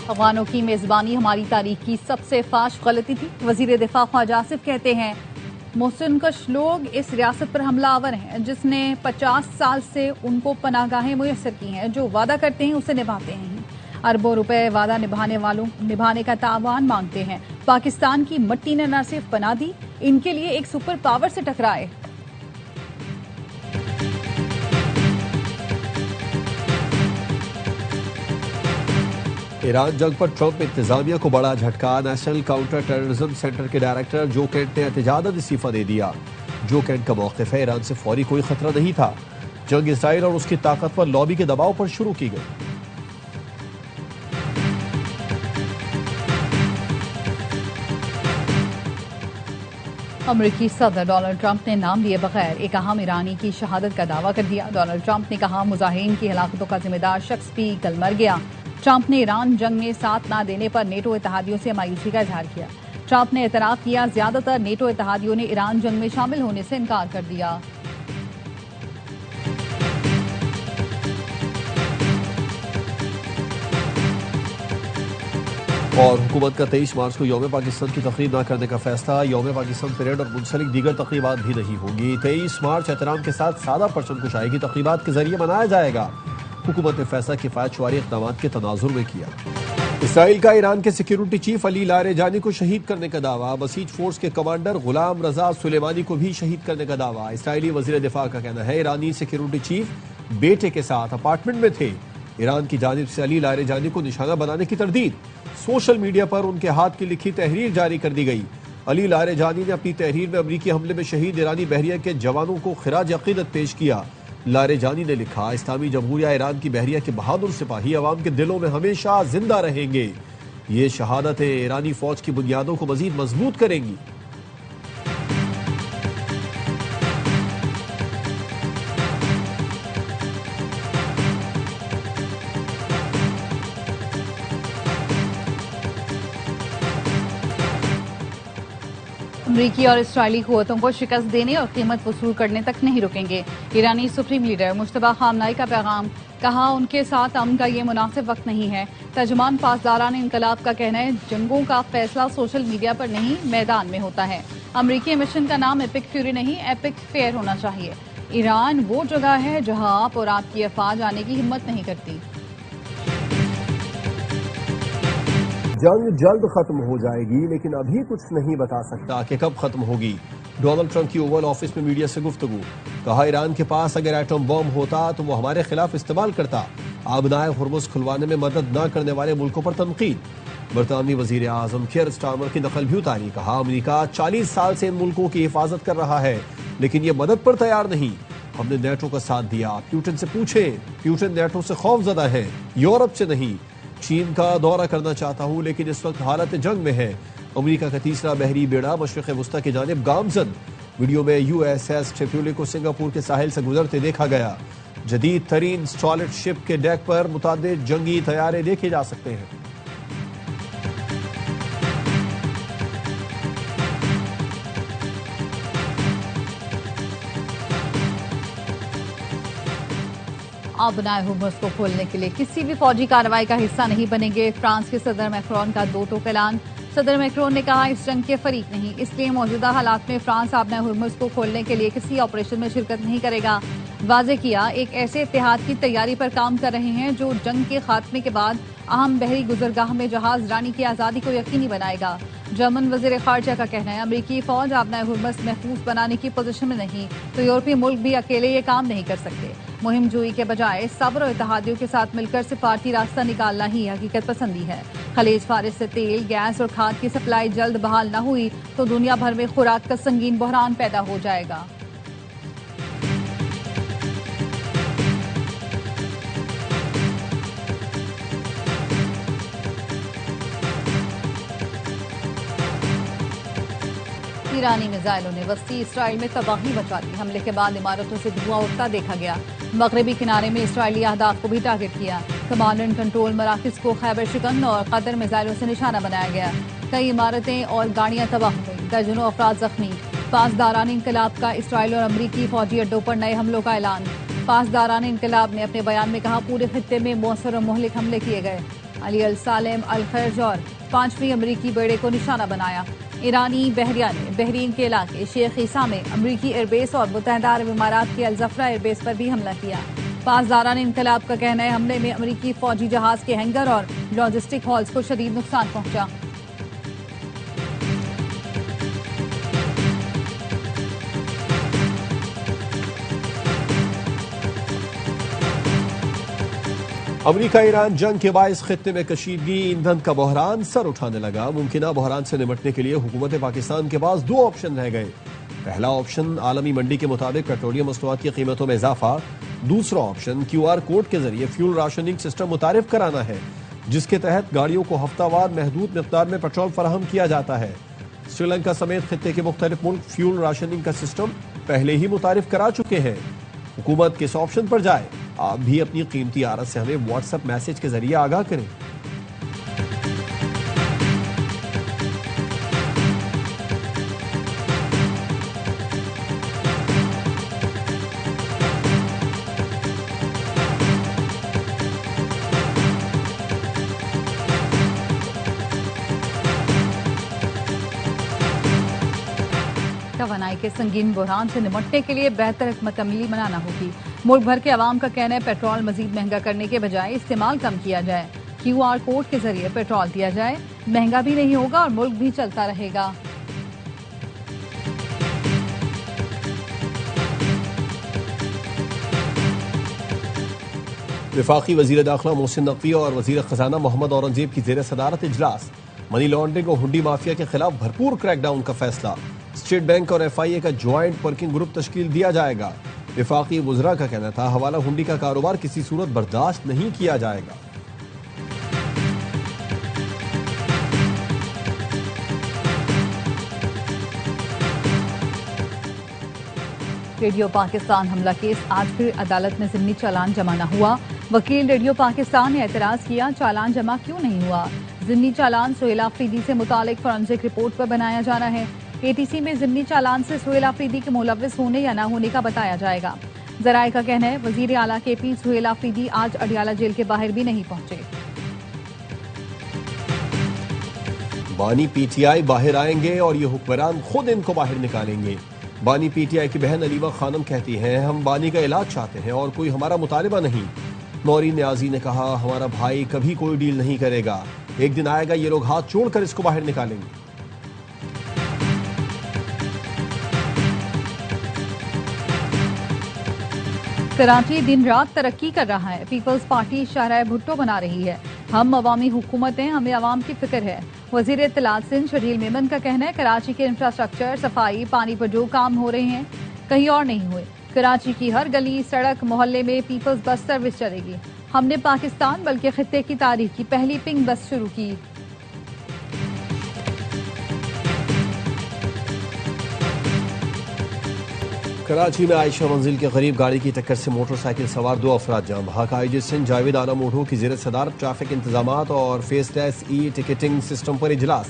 अफगानों की मेजबानी हमारी तारीख की सबसे फाश गलती थी। वजीर दिफा ख्वाजा आसिफ कहते हैं मोहसिन कश लोग इस रियासत पर हमलावर हैं जिसने 50 साल से उनको पनाहगाहें मुयस्सर की हैं। जो वादा करते हैं उसे निभाते हैं। अरबों रुपए वादा निभाने का तावान मांगते हैं। पाकिस्तान की मट्टी ने न सिर्फ पनाह दी, इनके लिए एक सुपर पावर से टकराए। ईरान जंग पर ट्रंप इंतजामिया को बड़ा झटका। नेशनल काउंटर टेररिज्म सेंटर के डायरेक्टर जो कैंट ने एहतजाजन इस्तीफा दे दिया। जो कैंट का मौक़िफ़ है ईरान से फौरी कोई खतरा नहीं था। जंग इसराइल और उसकी ताकतवर लॉबी के दबाव पर शुरू की गई। अमरीकी सदर डोनाल्ड ट्रंप ने नाम लिए बगैर एक अहम ईरानी की शहादत का दावा कर दिया। डोनाल्ड ट्रंप ने कहा मुजाहिरीन की हलाकतों का जिम्मेदार शख्स भी कल मर गया। ट्रंप ने ईरान जंग में साथ न देने पर नेटो इत्तेहादियों से मायूसी का इजहार किया। ट्रंप ने एतराफ किया ज्यादातर नेटो इत्तेहादियों ने ईरान जंग में शामिल होने से इनकार कर दिया। और हुकूमत का 23 मार्च को यौम पाकिस्तान की तकरीब न करने का फैसला। यौम पाकिस्तान परेड और मुंसलिक दीगर तकरीबात भी नहीं होगी। 23 मार्च एहतराम के साथ सादा परचम कुशाई की तकरीबात के जरिए मनाया जाएगा। हुकूमत ने फैसला किफायत शुमारी इक़दाम के तनाजुर में किया। इसराइल का ईरान के सिक्योरिटी चीफ अली लारेजानी को शहीद करने का दावा। बसीज फोर्स के कमांडर गुलाम रजा सुलेमानी को भी शहीद करने का दावा। इसराइली वजीर दिफा का कहना है ईरानी सिक्योरिटी चीफ बेटे के साथ अपार्टमेंट में थे। ईरान की जानिब से अली लारेजानी को निशाना बनाने की तरदीद। सोशल मीडिया पर उनके हाथ की लिखी तहरीर जारी कर दी गई। अली लारेजानी ने अपनी तहरीर में अमरीकी हमले में शहीद ईरानी बहरिया के जवानों को खिराज अकीदत पेश किया। लारेजानी ने लिखा इस्लामी जमहूरिया ईरान की बहरिया के बहादुर सिपाही अवाम के दिलों में हमेशा जिंदा रहेंगे। ये शहादतें ईरानी फौज की बुनियादों को मजीद मजबूत करेंगी। अमरीकी और इसराइली कुव्वतों को शिकस्त देने और कीमत वसूल करने तक नहीं रुकेंगे। ईरानी सुप्रीम लीडर मुश्तबा खामनाई का पैगाम। कहा उनके साथ अमन का ये मुनासिब वक्त नहीं है। तर्जुमान पासदारान इनकलाब का कहना है जंगों का फैसला सोशल मीडिया पर नहीं मैदान में होता है। अमरीकी मिशन का नाम एपिक फ्यूरी नहीं एपिक फेयर होना चाहिए। ईरान वो जगह है जहां आप और आपकी अफवाज आने की हिम्मत नहीं करती। जंग जल्द खत्म हो जाएगी लेकिन अभी कुछ नहीं बता सकता कि कब खत्म होगी। डोनाल्ड ट्रंप की ओवल ऑफिस में मीडिया से गुफ्तगू। कहा ईरान के पास अगर एटम बम होता तो वो हमारे खिलाफ इस्तेमाल करता। आबनाए हुर्मुज़ खुलवाने में मदद न करने वाले मुल्कों पर तनकीद। बरतानवी वजीर आजम कियर स्टारमर की नकल भी उतारी। कहा अमरीका 40 साल से इन मुल्कों की हिफाजत कर रहा है लेकिन ये मदद पर तैयार नहीं। हमने नेटो का साथ दिया। प्यूटिन से पूछे, प्यूटिन नेटो से खौफजदा है, यूरोप से नहीं। चीन का दौरा करना चाहता हूं लेकिन इस वक्त हालत जंग में है। अमेरिका का तीसरा बहरी बेड़ा मशरिक़ वुस्ता की जानिब गामजन। वीडियो में यूएसएस ट्रिपोली को सिंगापुर के साहिल से गुजरते देखा गया। जदीद तरीन स्टॉलेट शिप के डेक पर मुतादिद जंगी तैयारे देखे जा सकते हैं। आबनाए हुर्मुज़ को खोलने के लिए किसी भी फौजी कार्रवाई का हिस्सा नहीं बनेंगे। फ्रांस के सदर मैक्रोन का दो टोक ऐलान। सदर मैक्रोन ने कहा इस जंग के फरीक नहीं, इसलिए मौजूदा हालात में फ्रांस आबनाए हुर्मुज़ को खोलने के लिए किसी ऑपरेशन में शिरकत नहीं करेगा। वाजे किया एक ऐसे इत्तेहाद की तैयारी पर काम कर रहे हैं जो जंग के खात्मे के बाद अहम बहरी गुजरगाह में जहाज रानी की आज़ादी को यकीनी बनाएगा। जर्मन वजीर खारजा का कहना है अमरीकी फौज आबनाए हुर्मुज़ महफूज बनाने की पोजीशन में नहीं तो यूरोपीय मुल्क भी अकेले ये काम नहीं कर सकते। मुहिम जोई के बजाय सब्र और इत्तेहादियों के साथ मिलकर सिफारती रास्ता निकालना ही हकीकत पसंदी है। खलीज फारिस से तेल, गैस और खाद की सप्लाई जल्द बहाल न हुई तो दुनिया भर में खुराक का संगीन बहरान पैदा हो जाएगा। ईरानी मिसाइलों ने वस्ती इसराइल में तबाही मचा दी। हमले के बाद इमारतों से धुआं उठता देखा गया। मगरबी किनारे में इसराइली अहदाफ को भी टारगेट किया। कमांड एंड कंट्रोल मराकज को खैबर शिकन और कदर मिसाइलों से निशाना बनाया गया। कई इमारतें और गाड़ियां तबाह हो गई। दर्जनों अफराद जख्मी। पासदारान इनकलाब का इसराइल और अमरीकी फौजी अड्डों पर नए हमलों का ऐलान। पासदारान इनकलाब ने अपने बयान में कहा पूरे खित्ते में मौसर और मोहलिक हमले किए गए। अली अल सालेम अल खर्ज और 5वीं अमरीकी बेड़े को निशाना बनाया। ईरानी बहरिया ने बहरीन के इलाके शेख ईसा में अमरीकी एयरबेस और मुत्तहदा अरब इमारात के अलजफरा एयरबेस पर भी हमला किया। पासदारान इनकलाब का कहना है हमले में अमरीकी फौजी जहाज के हैंगर और लॉजिस्टिक हॉल्स को शदीद नुकसान पहुंचा। अमरीका ईरान जंग के बायस खित्ते में कशीदगी, ईंधन का बहरान सर उठाने लगा। मुमकिना बहरान से निपटने के लिए हुकूमत पाकिस्तान के पास दो ऑप्शन रह गए। पहला ऑप्शन आलमी मंडी के मुताबिक पेट्रोलियम मसनूआत की कीमतों में इजाफा। दूसरा ऑप्शन QR कोड के जरिए फ्यूल राशनिंग सिस्टम मुतारिफ कराना है, जिसके तहत गाड़ियों को हफ्तावार महदूद मिकदार में पेट्रोल फराहम किया जाता है। श्रीलंका समेत खित्ते के मुख्तलिफ मुल्क फ्यूल राशनिंग का सिस्टम पहले ही मुतारिफ करा चुके हैं। हुकूमत किस ऑप्शन पर जाए, आप भी अपनी कीमती आरत से हमें व्हाट्सएप मैसेज के जरिए आगाह करें। तवानाई के संगीन बहरान से निपटने के लिए बेहतर हिकमत अमली बनाना होगी। मुल्क भर के अवाम का कहना है पेट्रोल मजीद महंगा करने के बजाय इस्तेमाल कम किया जाए। QR कोड के जरिए पेट्रोल दिया जाए, महंगा भी नहीं होगा और मुल्क भी चलता रहेगा। वफाकी वजीर दाखिला मोहसिन नकवी और वजीर खजाना मोहम्मद औरंगजेब की जेर सदारत इजलास। मनी लॉन्ड्रिंग और हुंडी माफिया के खिलाफ भरपूर क्रैकडाउन का फैसला। स्टेट बैंक और FIA का ज्वाइंट वर्किंग ग्रुप तश्कील दिया जाएगा। वफाकी वज़रा का कहना था हवाला हुंडी का कारोबार किसी सूरत बर्दाश्त नहीं किया जाएगा। रेडियो पाकिस्तान हमला केस आज फिर अदालत में ज़िम्नी चालान जमा न हुआ। वकील रेडियो पाकिस्तान ने एतराज किया, चालान जमा क्यों नहीं हुआ। ज़िम्नी चालान सुहेल आफरीदी से मुतालिक फॉरेंसिक रिपोर्ट पर बनाया जाना है। ATC में ज़िम्नी चालान से सुहेल आफरीदी के मुलव्विस होने या न होने का बताया जाएगा। जराए का कहना है वजीर आला KP सुहेल आफरीदी आज अडियाला जेल के बाहर भी नहीं पहुंचे। बानी PTI बाहर आएंगे और ये हुक्मरान खुद इनको बाहर निकालेंगे। बानी PTI की बहन अलीमा खानम कहती हैं हम बानी का इलाज चाहते हैं और कोई हमारा मुतालिबा नहीं। नौरीन न्याजी ने कहा हमारा भाई कभी कोई डील नहीं करेगा, एक दिन आएगा ये लोग हाथ जोड़कर इसको बाहर निकालेंगे। कराची दिन रात तरक्की कर रहा है। पीपल्स पार्टी शाहराह भुट्टो बना रही है। हम अवामी हुकूमत हैं, हमें अवाम की फिक्र है। वजीर इत्तलात सिंध शरील मेमन का कहना है कराची के इंफ्रास्ट्रक्चर, सफाई, पानी पर जो काम हो रहे हैं कहीं और नहीं हुए। कराची की हर गली, सड़क, मोहल्ले में पीपल्स बस सर्विस चलेगी। हमने पाकिस्तान बल्कि खित्ते की तारीख की पहली पिंक बस शुरू की। कराची में आयशा मंजिल के करीब गाड़ी की टक्कर से मोटरसाइकिल सवार 2 अफराद जाम। हक IG सिंध जावेद आलम ओढ़ो की ज़ेर सदारत ट्रैफिक इंतजामात और फेसलेस टिकटिंग सिस्टम पर इजलास।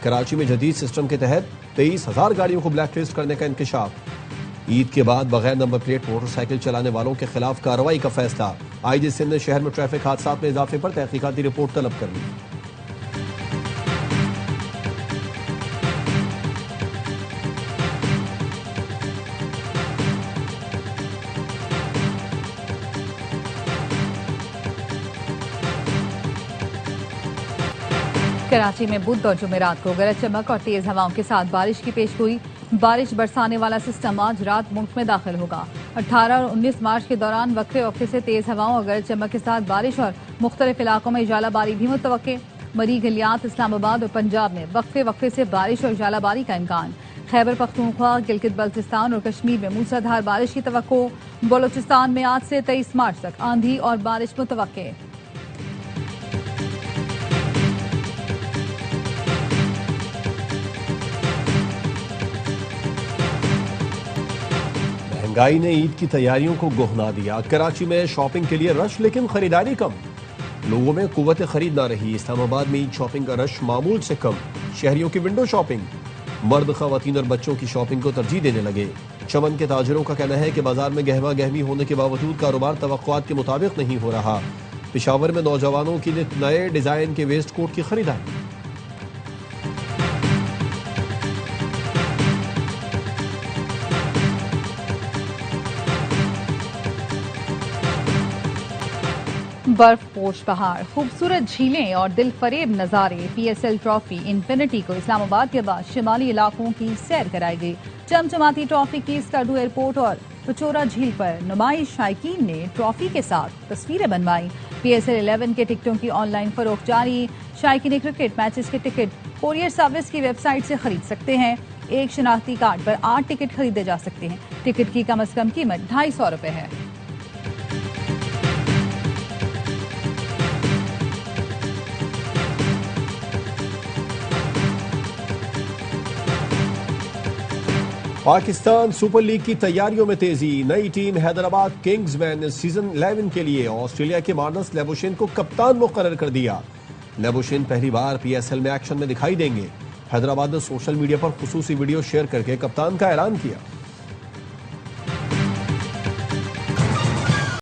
कराची में जदीद सिस्टम के तहत 23,000 गाड़ियों को ब्लैक लिस्ट करने का इंकशाफ। ईद के बाद बगैर नंबर प्लेट मोटरसाइकिल चलाने वालों के खिलाफ कार्रवाई का फैसला। IG सिंध ने शहर में ट्रैफिक हादसा में इजाफे पर तहकीकाती रिपोर्ट तलब कर ली। कराची में बुध और जुमेरात को गरज चमक और तेज हवाओं के साथ बारिश की पेशगोई। बारिश बरसाने वाला सिस्टम आज रात मुल्क में दाखिल होगा। 18 और 19 मार्च के दौरान वक्फे वक्फे से तेज हवाओं और गरज चमक के साथ बारिश और मुख्तलिफ इलाकों में जालाबारी भी मुतवक्के। मरी गलियात, इस्लामाबाद और पंजाब में वक्फे वक्फे से बारिश और जालाबारी का इम्कान। खैबर पख्तूनख्वा, गिलगित बल्तिस्तान और कश्मीर में मूसलाधार बारिश की तवक्को। बलोचिस्तान में आज से 23 मार्च तक आंधी और बारिश मुतवक्के। महंगाई ने ईद की तैयारियों को गोहना दिया। कराची में शॉपिंग के लिए रश लेकिन खरीदारी कम। लोगों में कुव्वत खरीद ना रही। इस्लामाबाद में ईद शॉपिंग का रश मामूल से कम। शहरियों की विंडो शॉपिंग। मर्द, खवातीन और बच्चों की शॉपिंग को तरजीह देने लगे। चमन के ताजरों का कहना है कि बाजार में गहमा गहमी होने के बावजूद कारोबार तवक्कुआत के मुताबिक नहीं हो रहा। पेशावर में नौजवानों की नए डिजाइन के वेस्ट कोट की खरीदारी। बर्फपोश पहाड़, खूबसूरत झीलें और दिल फरेब नज़ारे। पीएसएल ट्रॉफी इन्फिनिटी को इस्लामाबाद के बाद शिमाली इलाकों की सैर कराई गई। चमचमाती ट्रॉफी की स्कर्दू एयरपोर्ट और पचोरा झील पर नुमाइश शायकीन ने ट्रॉफी के साथ तस्वीरें बनवाई। पीएसएल 11 के टिकटों की ऑनलाइन फरोख्त जारी। शायकीन क्रिकेट मैचेस के टिकट कोरियर सर्विस की वेबसाइट से खरीद सकते हैं। एक शनाख्ती कार्ड पर 8 टिकट खरीदे जा सकते हैं। टिकट की कम से कम कीमत 250 रुपए है। पाकिस्तान सुपर लीग की तैयारियों में तेजी। नई टीम हैदराबाद किंग्समैन ने सीजन 11 के लिए ऑस्ट्रेलिया के मार्नस लेबुशेन को कप्तान मुकर्रर कर दिया। लेबुशेन पहली बार पीएसएल में एक्शन में दिखाई देंगे। हैदराबाद ने सोशल मीडिया पर खुसूसी वीडियो शेयर करके कप्तान का ऐलान किया।